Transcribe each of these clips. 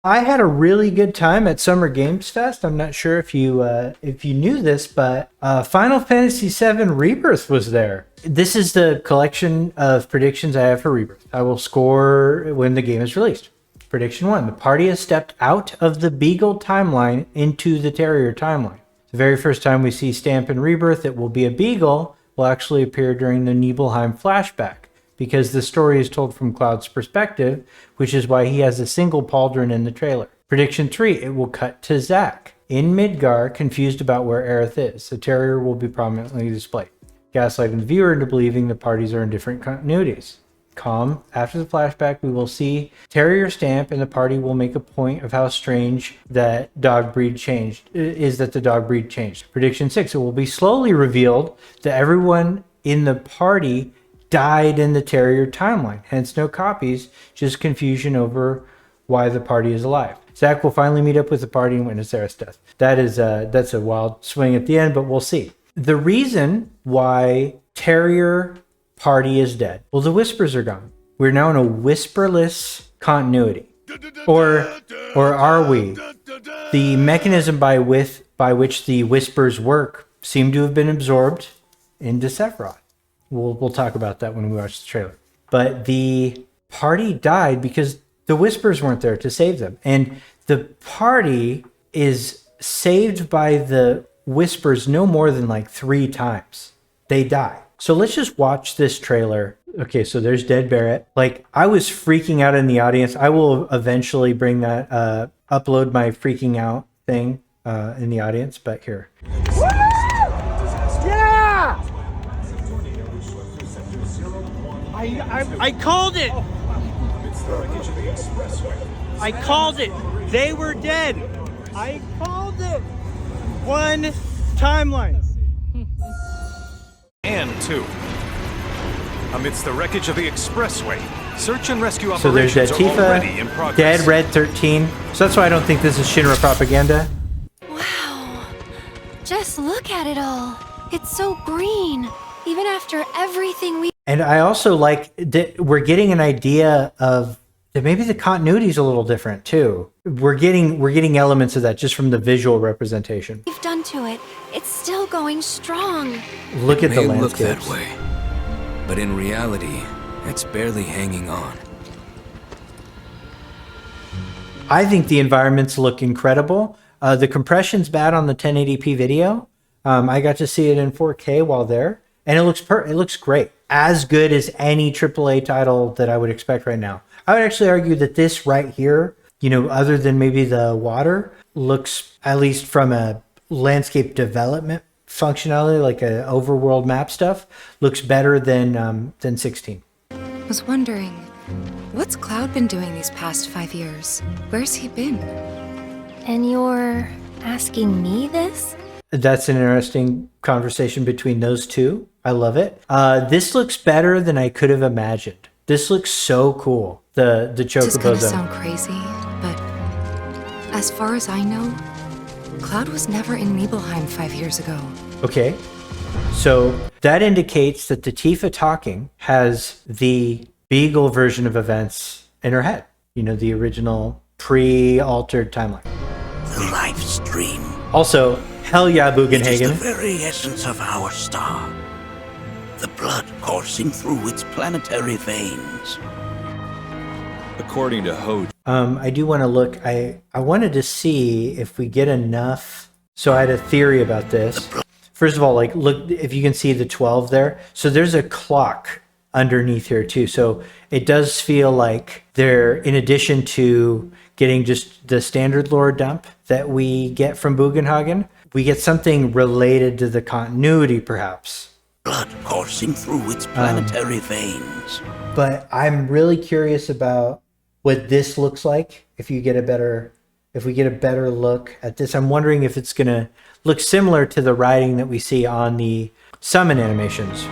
I had a really good time at Summer Games Fest. I'm not sure if you knew this, but Final Fantasy VII Rebirth was there. This is the collection of predictions I have for Rebirth. I will score when the game is released. Prediction 1. The party has stepped out of the Beagle timeline into the Terrier timeline. The very first time we see Stamp in Rebirth, it will be a Beagle, will actually appear during the Nibelheim flashback, because the story is told from Cloud's perspective, which is why he has a single pauldron in the trailer. Prediction 3, it will cut to Zack in Midgar, confused about where Aerith is. The Terrier will be prominently displayed, gaslighting the viewer into believing the parties are in different continuities. Calm, after the flashback, we will see Terrier Stamp, and the party will make a point of how strange that dog breed changed, is that the dog breed changed. Prediction 6, it will be slowly revealed that everyone in the party died in the Terrier timeline, hence no copies, just confusion over why the party is alive. Zack will finally meet up with the party and witness Aerith's death. That's a wild swing at the end, but we'll see. The reason why Terrier party is dead, well, the whispers are gone. We're now in a whisperless continuity. Or are we? The mechanism by which the whispers work seem to have been absorbed into Sephiroth. We'll talk about that when we watch the trailer. But the party died because the whispers weren't there to save them. And the party is saved by the whispers no more than like 3 times. They die. So let's just watch this trailer. Okay, so there's Dead Barrett. Like, I was freaking out in the audience. I will eventually bring that, upload my freaking out thing in the audience, but here. Yeah! I called it! I called it! They were dead! I called it! 1 timeline. And 2. Amidst the wreckage of the expressway, search and rescue So there's operations are already in Tifa, progress. Dead Red 13. So that's why I don't think this is Shinra propaganda. Wow. Just look at it all. It's so green. Even after everything we... And I also like that we're getting an idea of that maybe the continuity is a little different too. We're getting elements of that just from the visual representation. we've done to it, it's still going strong. Look at the It may look landscapes. that way, but in reality, it's barely hanging on. I think the environments look incredible. The compression's bad on the 1080p video. I got to see it in 4K while there, and it looks great. As good as any AAA title that I would expect right now. I would actually argue that this right here, other than maybe the water, looks, at least from a landscape development functionality, like a overworld map stuff, looks better than 16. I was wondering, what's Cloud been doing these past 5 years? Where's he been? And you're asking me this? That's an interesting conversation between those two. I love it. This looks better than I could have imagined. This looks so cool. The This is Chocobo gonna Zone. sound crazy, but as far as I know, Cloud was never in Nibelheim 5 years ago. Okay. So that indicates that the Tifa talking has the Beagle version of events in her head. The original pre-altered timeline. The life stream. Also, hell yeah, It is the Bugenhagen. very essence of our star. The blood coursing through its planetary veins. According to Ho, I do want to look. I wanted to see if we get enough. So I had a theory about this. First of all, look, if you can see the 12 there. So there's a clock underneath here too. So it does feel like they're, in addition to getting just the standard lore dump that we get from Bugenhagen, we get something related to the continuity perhaps. Blood coursing through its planetary veins. But I'm really curious about what this looks like. If we get a better look at this, I'm wondering if it's gonna look similar to the writing that we see on the summon animations.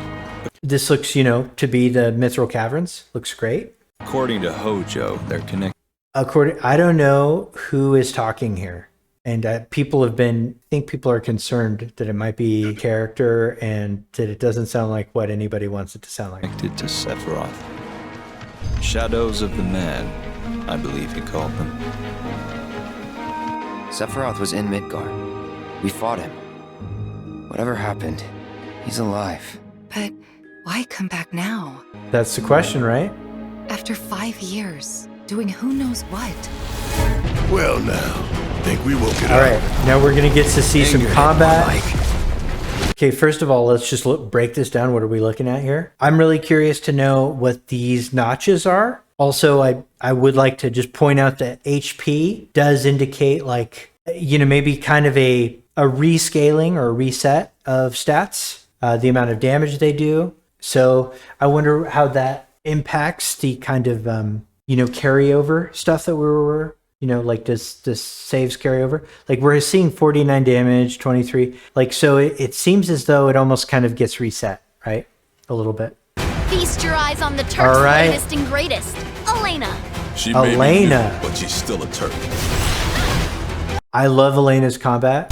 This looks, to be the Mithril Caverns. Looks great. according to Hojo, they're connected. I don't know who is talking here. And I think people are concerned that it might be character and that it doesn't sound like what anybody wants it to sound like. Connected to Sephiroth. Shadows of the man I believe he called them. Sephiroth was in Midgard. We fought him. Whatever happened, he's alive. But why come back now? That's the question, right? After 5 years, doing who knows what? Well now, think we woke it All up. right, now we're gonna get to see some combat. Okay, first of all, let's just break this down. What are we looking at here? I'm really curious to know what these notches are. Also, I would like to just point out that HP does indicate, like, you know, maybe kind of a rescaling or a reset of stats, the amount of damage they do. So I wonder how that impacts the kind of, you know, carryover stuff that we were, you know, like does saves carry over? Like we're seeing 49 damage, 23. Like, so it seems as though it almost kind of gets reset, right? A little bit. Feast your eyes on the Turk's All right. latest and greatest, Elena. She may be Elena. new, but she's still a Turk. I love Elena's combat.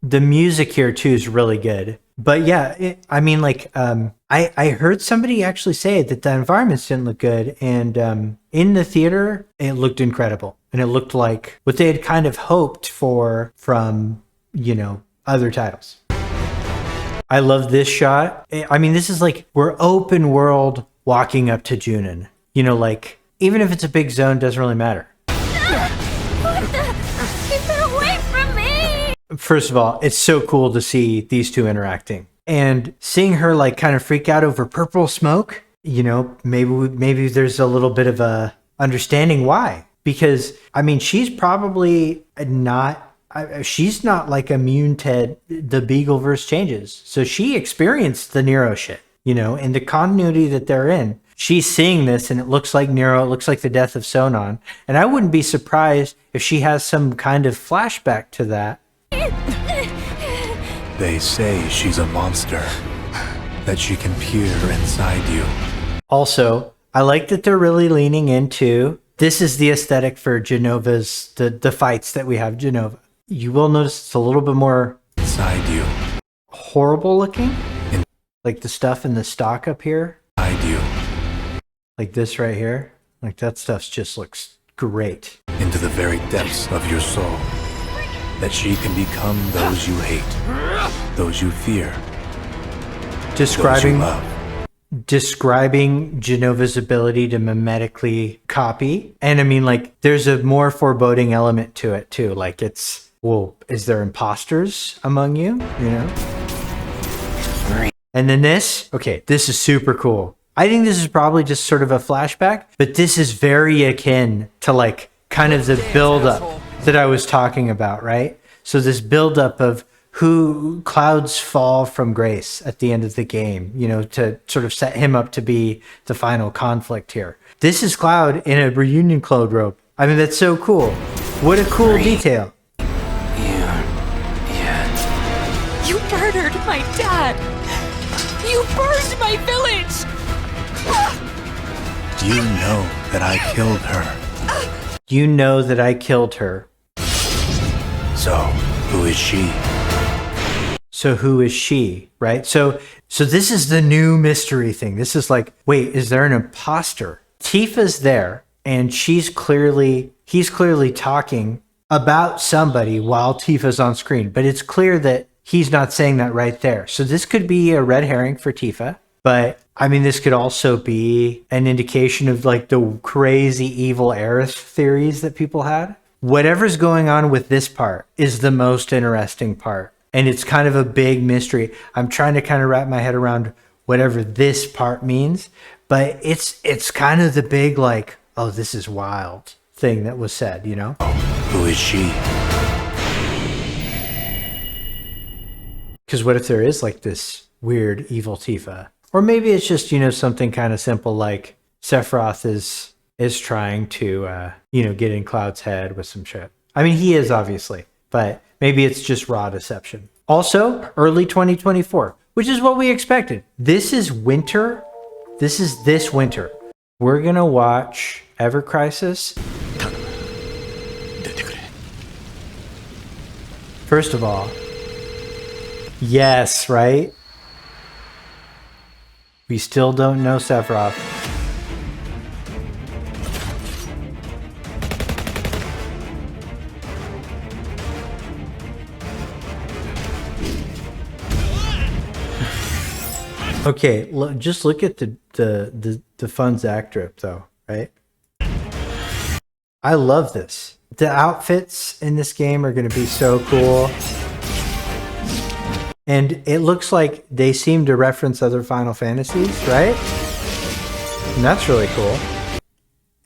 The music here too is really good. But yeah, I mean, like, I heard somebody actually say that the environments didn't look good, and in the theater, it looked incredible, and it looked like what they had kind of hoped for from, you know, other titles. I love this shot. I mean, this is like we're open world walking up to Junin. You know, like even if it's a big zone, doesn't really matter. What the? Keep it away from me! First of all, it's so cool to see these two interacting and seeing her like kind of freak out over purple smoke. You know, maybe there's a little bit of a understanding why, because I mean, she's probably not. She's not like immune to the Beagleverse changes. So she experienced the Nero shit, you know, and the continuity that they're in. She's seeing this and it looks like Nero, it looks like the death of Sonon. And I wouldn't be surprised if she has some kind of flashback to that. They say she's a monster, that she can peer inside you. Also, I like that they're really leaning into, this is the aesthetic for Genova's, the fights that we have Genova. You will notice it's a little bit more Inside you. horrible looking. Like the stuff in the stock up here. Inside you. Like this right here. Like that stuff just looks great. Into the very depths of your soul. That she can become those you hate. Those you fear. Those you love. Describing Genova's ability to mimetically copy. And I mean, like, there's a more foreboding element to it too. Like it's, well, is there imposters among you? You know? And then this, okay, this is super cool. I think this is probably just sort of a flashback, but this is very akin to like kind of the buildup that I was talking about, right? So this buildup of who Cloud's fall from grace at the end of the game, you know, to sort of set him up to be the final conflict here. This is Cloud in a reunion clothes robe. I mean, that's so cool. What a cool detail. You murdered my dad! You burned my village! You know that I killed her. You know that I killed her. So, who is she? So who is she, right? So this is the new mystery thing. This is like, wait, is there an imposter? Tifa's there, and he's clearly talking about somebody while Tifa's on screen, but it's clear that he's not saying that right there. So this could be a red herring for Tifa, but I mean, this could also be an indication of like the crazy evil Aerith theories that people had. Whatever's going on with this part is the most interesting part. And it's kind of a big mystery. I'm trying to kind of wrap my head around whatever this part means, but it's kind of the big like, oh, this is wild thing that was said, you know? Who is she? Because what if there is like this weird evil Tifa? Or maybe it's just, you know, something kind of simple like Sephiroth is trying to, you know, get in Cloud's head with some shit. I mean, he is obviously, but maybe it's just raw deception. Also, early 2024, which is what we expected. This is winter. This is this winter. We're going to watch Ever Crisis. First of all, yes, right? We still don't know Sephiroth. Okay, just look at the fun Zach drip though, right? I love this. The outfits in this game are going to be so cool. And it looks like they seem to reference other Final Fantasies, right? And that's really cool.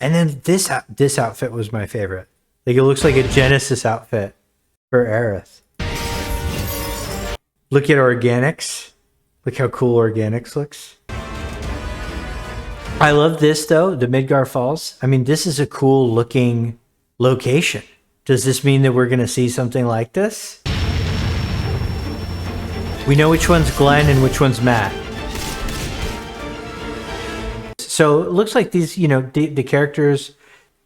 And then this outfit was my favorite. Like, it looks like a Genesis outfit for Aerith. Look at Organics. Look how cool Organics looks. I love this though, the Midgar Falls. I mean, this is a cool looking location. Does this mean that we're going to see something like this? We know which one's Glenn and which one's Matt. So it looks like these, you know, the characters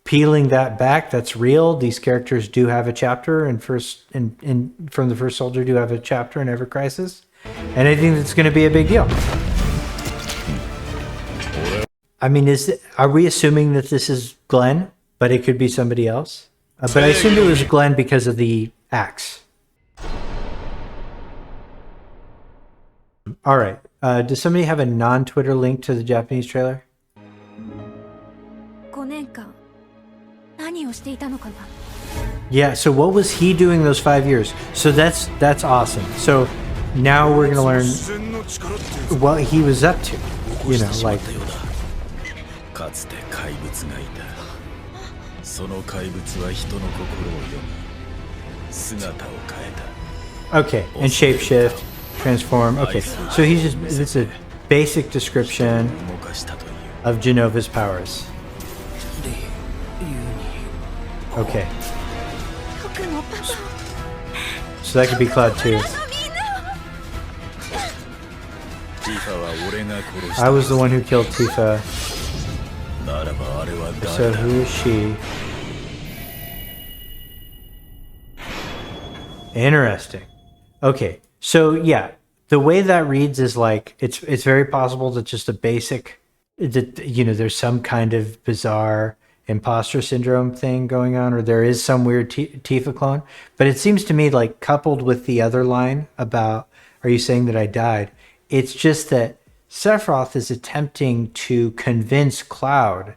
peeling that back, that's real. These characters do have a chapter and from the First Soldier do have a chapter in Ever Crisis. And I think that's going to be a big deal. I mean, are we assuming that this is Glenn, but it could be somebody else? But I assumed it was Glenn because of the axe. All right. Does somebody have a non-Twitter link to the Japanese trailer? Yeah, so what was he doing those 5 years? So that's awesome. So now we're going to learn what he was up to. You know, like... Okay, and shapeshift, transform. Okay, so it's a basic description of Genova's powers. Okay. So that could be Cloud 2. I was the one who killed Tifa. So who is she? Interesting. Okay, so yeah, the way that reads is like it's very possible that just a basic, that, you know, there's some kind of bizarre imposter syndrome thing going on, or there is some weird Tifa clone. But it seems to me like, coupled with the other line about, are you saying that I died? It's just that Sephiroth is attempting to convince Cloud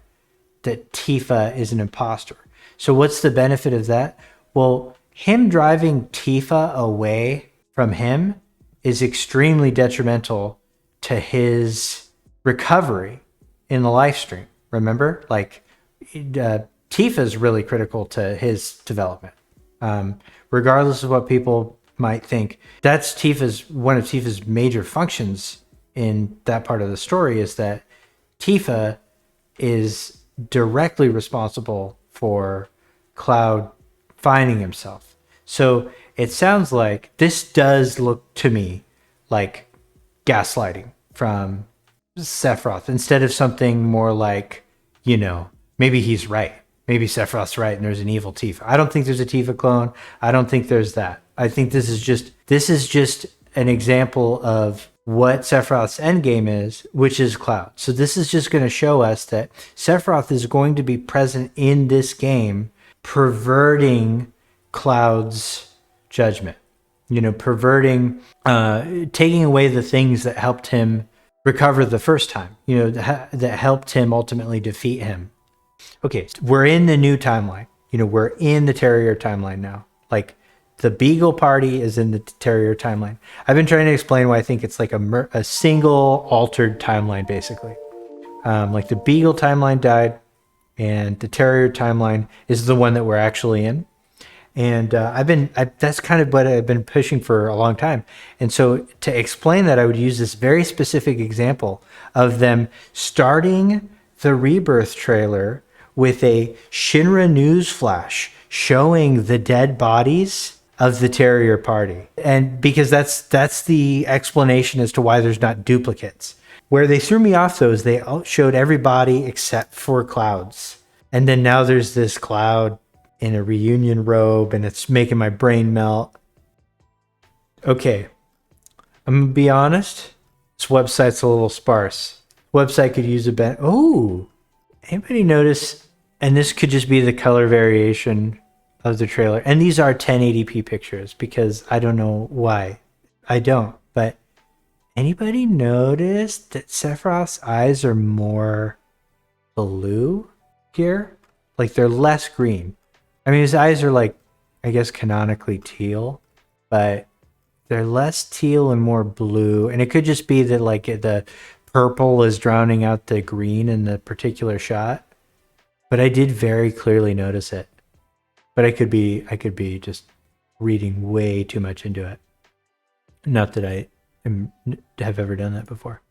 that Tifa is an imposter. So what's the benefit of that? Well, him driving Tifa away from him is extremely detrimental to his recovery in the live stream. Remember? Like, Tifa is really critical to his development. Regardless of what people might think, that's one of Tifa's major functions in that part of the story, is that Tifa is directly responsible for Cloud finding himself. So it sounds like this does look to me like gaslighting from Sephiroth, instead of something more like, you know, maybe he's right. Maybe Sephiroth's right and there's an evil Tifa. I don't think there's a Tifa clone. I don't think there's that. I think this is just an example of what Sephiroth's endgame is, which is Cloud. So this is just going to show us that Sephiroth is going to be present in this game, perverting Cloud's judgment. You know, perverting, taking away the things that helped him recover the first time, you know, that helped him ultimately defeat him. Okay, we're in the new timeline. You know, we're in the Terrier timeline now. Like, the Beagle party is in the Terrier timeline. I've been trying to explain why I think it's like a single altered timeline, basically. Like, the Beagle timeline died, and the Terrier timeline is the one that we're actually in. And that's kind of what I've been pushing for a long time. And so to explain that, I would use this very specific example of them starting the Rebirth trailer with a Shinra news flash showing the dead bodies of the Terrier party. And because that's the explanation as to why there's not duplicates. Where they threw me off, though, is they showed everybody except for Cloud's. And then now there's this Cloud in a reunion robe, and it's making my brain melt. Okay, I'm gonna be honest, this website's a little sparse. Website could use a bit. Oh, anybody notice? And this could just be the color variation of the trailer. And these are 1080p pictures, because I don't know why. I don't, but Anybody notice that Sephiroth's eyes are more blue here? Like they're less green. I mean, his eyes are like, I guess canonically teal, but they're less teal and more blue. And it could just be that like the purple is drowning out the green in the particular shot. But I did very clearly notice it. But I could be just reading way too much into it. Not that I have ever done that before.